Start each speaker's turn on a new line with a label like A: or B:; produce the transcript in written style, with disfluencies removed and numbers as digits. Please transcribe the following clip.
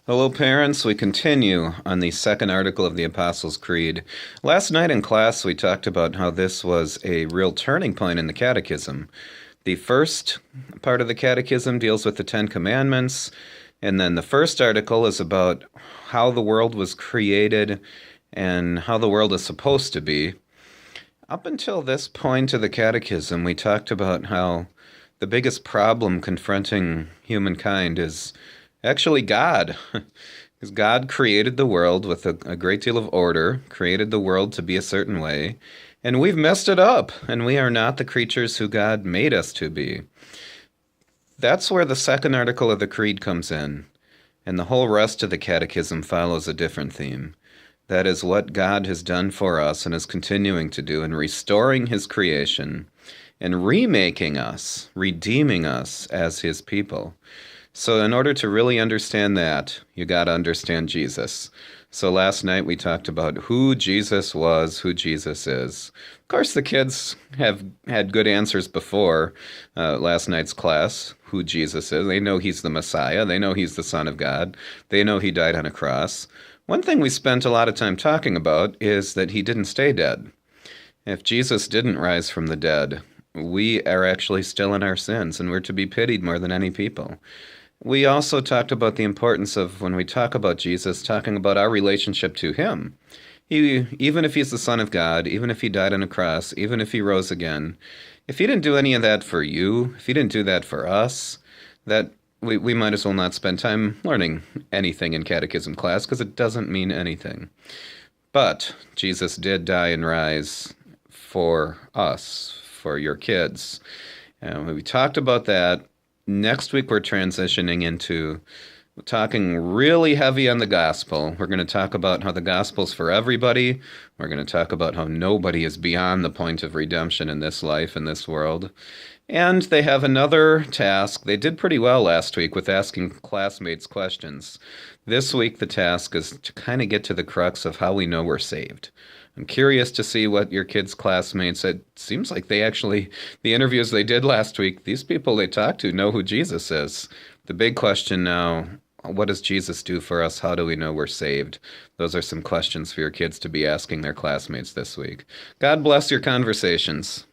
A: Hello, parents. We continue on the second article of the Apostles' Creed. Last night in class, we talked about how this was a real turning point in the Catechism. The first part of the Catechism deals with the Ten Commandments, and then the first article is about how the world was created and how the world is supposed to be. Up until this point of the Catechism, we talked about how the biggest problem confronting humankind is actually God. Because God created the world with a great deal of order, created the world to be a certain way, and we've messed it up, and we are not the creatures who God made us to be. That's where the second article of the Creed comes in, and the whole rest of the Catechism follows a different theme. That is what God has done for us and is continuing to do in restoring His creation and remaking us, redeeming us as His people. So in order to really understand that, you got to understand Jesus. So last night we talked about who Jesus was, who Jesus is. Of course, the kids have had good answers before last night's class, who Jesus is. They know He's the Messiah. They know He's the Son of God. They know He died on a cross. One thing we spent a lot of time talking about is that He didn't stay dead. If Jesus didn't rise from the dead, we are actually still in our sins, and we're to be pitied more than any people. We also talked about the importance of, when we talk about Jesus, talking about our relationship to Him. Even if He's the Son of God, even if He died on a cross, even if He rose again, if He didn't do any of that for you, if He didn't do that for us, that we might as well not spend time learning anything in catechism class, because it doesn't mean anything. But Jesus did die and rise for us, for your kids. And we talked about that. Next week, we're transitioning into talking really heavy on the gospel. We're going to talk about how the gospel's for everybody. We're going to talk about how nobody is beyond the point of redemption in this life, in this world. And they have another task. They did pretty well last week with asking classmates questions. This week, the task is to kind of get to the crux of how we know we're saved. I'm curious to see what your kids' classmates, it seems like they actually, the interviews they did last week, these people they talked to know who Jesus is. The big question now, what does Jesus do for us? How do we know we're saved? Those are some questions for your kids to be asking their classmates this week. God bless your conversations.